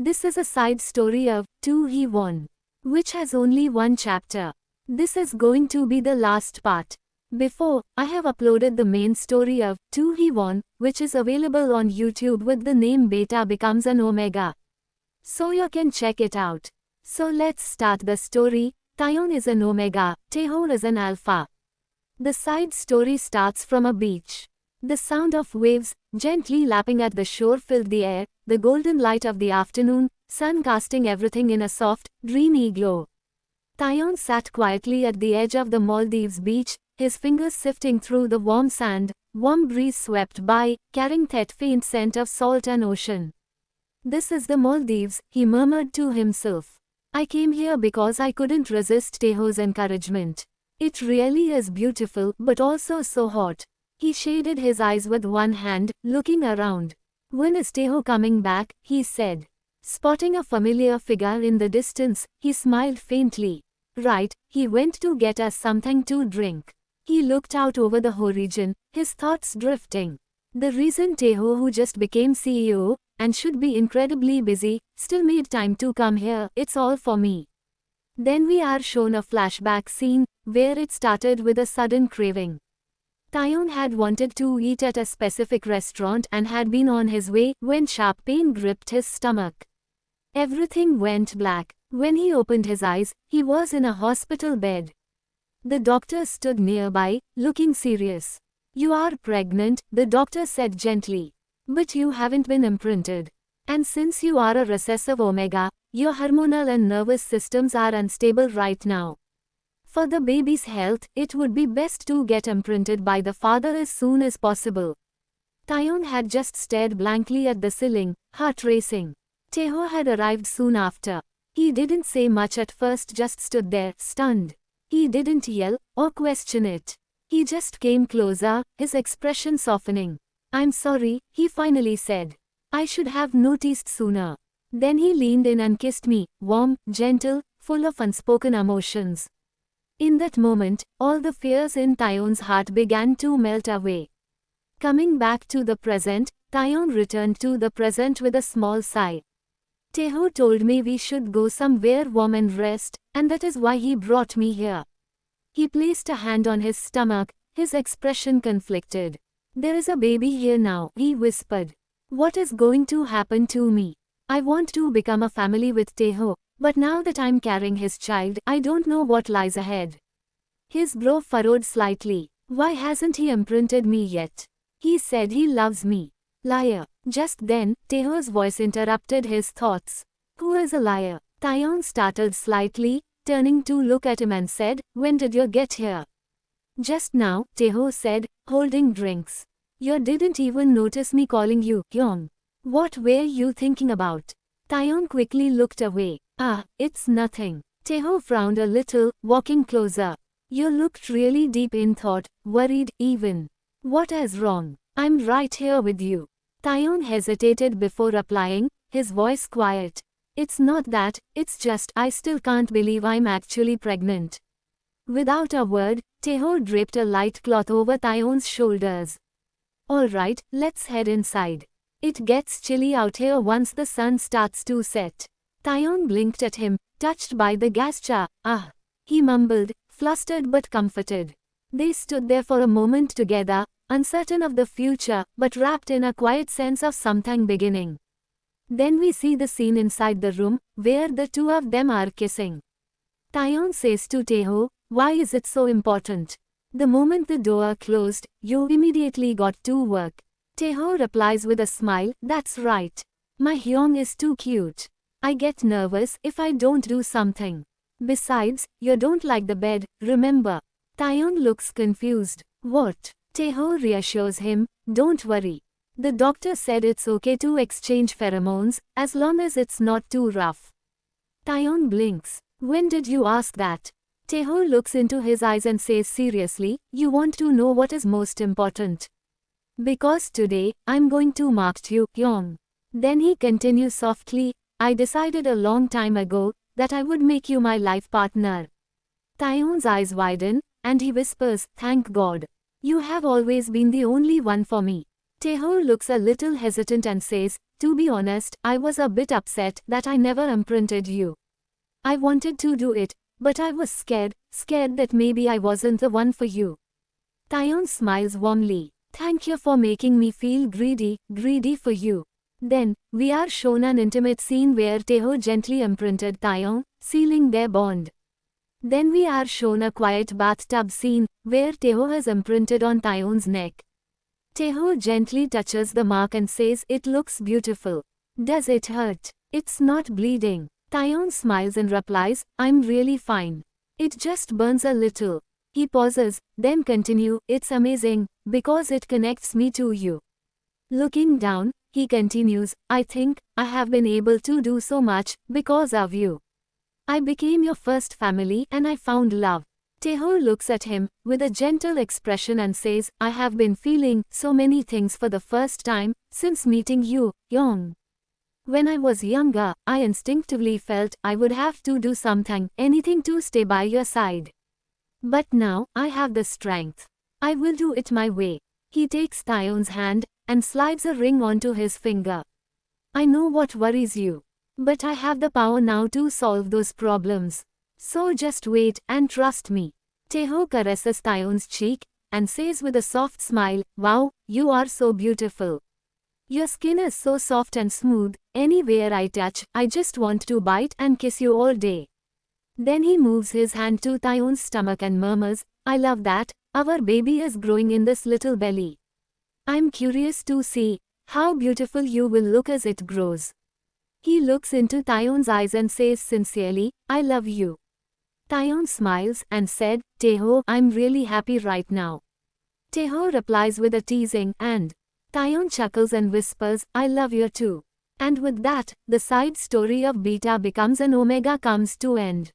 This is a side story of To He Won, which has only one chapter. This is going to be the last part. Before, I have uploaded the main story of To He Won, which is available on YouTube with the name Beta Becomes an Omega. So you can check it out. So let's start the story. Taeyeon is an Omega, Taeho is an Alpha. The side story starts from a beach. The sound of waves, gently lapping at the shore filled the air, the golden light of the afternoon, sun casting everything in a soft, dreamy glow. Taeyeon sat quietly at the edge of the Maldives beach, his fingers sifting through the warm sand. Warm breeze swept by, carrying that faint scent of salt and ocean. "This is the Maldives," he murmured to himself. "I came here because I couldn't resist Taeho's encouragement. It really is beautiful, but also so hot." He shaded his eyes with one hand, looking around. "When is Taeho coming back?" he said. Spotting a familiar figure in the distance, he smiled faintly. "Right, he went to get us something to drink." He looked out over the horizon, his thoughts drifting. The reason Taeho, who just became CEO, and should be incredibly busy, still made time to come here, it's all for me. Then we are shown a flashback scene, where it started with a sudden craving. Taeyeon had wanted to eat at a specific restaurant and had been on his way when sharp pain gripped his stomach. Everything went black. When he opened his eyes, he was in a hospital bed. The doctor stood nearby, looking serious. "You are pregnant," the doctor said gently. "But you haven't been imprinted. And since you are a recessive Omega, your hormonal and nervous systems are unstable right now. For the baby's health, it would be best to get imprinted by the father as soon as possible." Taeyeon had just stared blankly at the ceiling, heart racing. Taeho had arrived soon after. He didn't say much at first, just stood there, stunned. He didn't yell, or question it. He just came closer, his expression softening. "I'm sorry," he finally said. "I should have noticed sooner." Then he leaned in and kissed me, warm, gentle, full of unspoken emotions. In that moment, all the fears in Taeyeon's heart began to melt away. Coming back to the present, Taeyeon returned to the present with a small sigh. "Taeho told me we should go somewhere warm and rest, and that is why he brought me here." He placed a hand on his stomach, his expression conflicted. "There is a baby here now," he whispered. "What is going to happen to me? I want to become a family with Taeho, but now that I'm carrying his child, I don't know what lies ahead." His brow furrowed slightly. "Why hasn't he imprinted me yet? He said he loves me." "Liar." Just then, Taeho's voice interrupted his thoughts. "Who is a liar?" Taeyeon startled slightly, turning to look at him and said, "When did you get here?" "Just now," Taeho said, holding drinks. "You didn't even notice me calling you, Hyung. What were you thinking about?" Taeyeon quickly looked away. "Ah, it's nothing." Taeho frowned a little, walking closer. "You looked really deep in thought, worried, even. What is wrong?" "I'm right here with you." Taeyeon hesitated before replying, his voice quiet. "It's not that, it's just I still can't believe I'm actually pregnant." Without a word, Taeho draped a light cloth over Taeyeon's shoulders. "All right, let's head inside. It gets chilly out here once the sun starts to set." Taeyeon blinked at him, touched by the gesture. "Ah," he mumbled, flustered but comforted. They stood there for a moment together, uncertain of the future, but wrapped in a quiet sense of something beginning. Then we see the scene inside the room, where the two of them are kissing. Taeyeon says to Taeho, "Why is it so important?" The moment the door closed, "You immediately got to work." Taeho replies with a smile, "That's right. My Hyung is too cute. I get nervous if I don't do something. Besides, you don't like the bed, remember?" Taeyeon looks confused. "What?" Taeho reassures him, "Don't worry. The doctor said it's okay to exchange pheromones, as long as it's not too rough." Taeyeon blinks. "When did you ask that?" Taeho looks into his eyes and says seriously, "You want to know what is most important? Because today, I'm going to mark you, Hyung." Then he continues softly, "I decided a long time ago, that I would make you my life partner." Taeyeon's eyes widen, and he whispers, "Thank God. You have always been the only one for me." Taeho looks a little hesitant and says, To be honest, I was a bit upset that I never imprinted you. I wanted to do it, but I was scared that maybe I wasn't the one for you. Taeyeon smiles warmly. Thank you for making me feel greedy for you. Then, we are shown an intimate scene where Taeho gently imprinted Taeyeon, sealing their bond. Then we are shown a quiet bathtub scene, where Taeho has imprinted on Taeyeon's neck. Taeho gently touches the mark and says, "It looks beautiful. Does it hurt?" "It's not bleeding." Taeyeon smiles and replies, "I'm really fine. It just burns a little." He pauses, then continue, "It's amazing, because it connects me to you." Looking down, he continues, "I think I have been able to do so much because of you. I became your first family and I found love." Taeho looks at him with a gentle expression and says, "I have been feeling so many things for the first time since meeting you, Young. When I was younger, I instinctively felt I would have to do something, anything to stay by your side. But now, I have the strength. I will do it my way." He takes Taeyeon's hand and slides a ring onto his finger. "I know what worries you. But I have the power now to solve those problems. So just wait and trust me." Taeho caresses Taeyeon's cheek and says with a soft smile, "Wow, you are so beautiful. Your skin is so soft and smooth, anywhere I touch, I just want to bite and kiss you all day." Then he moves his hand to Taeyeon's stomach and murmurs, "I love that, our baby is growing in this little belly. I'm curious to see how beautiful you will look as it grows." He looks into Taeyeon's eyes and says sincerely, "I love you." Taeyeon smiles and said, "Taeho, I'm really happy right now." Taeho replies with a teasing and Taeyeon chuckles and whispers, "I love you too." And with that, the side story of Beta becomes an Omega comes to end.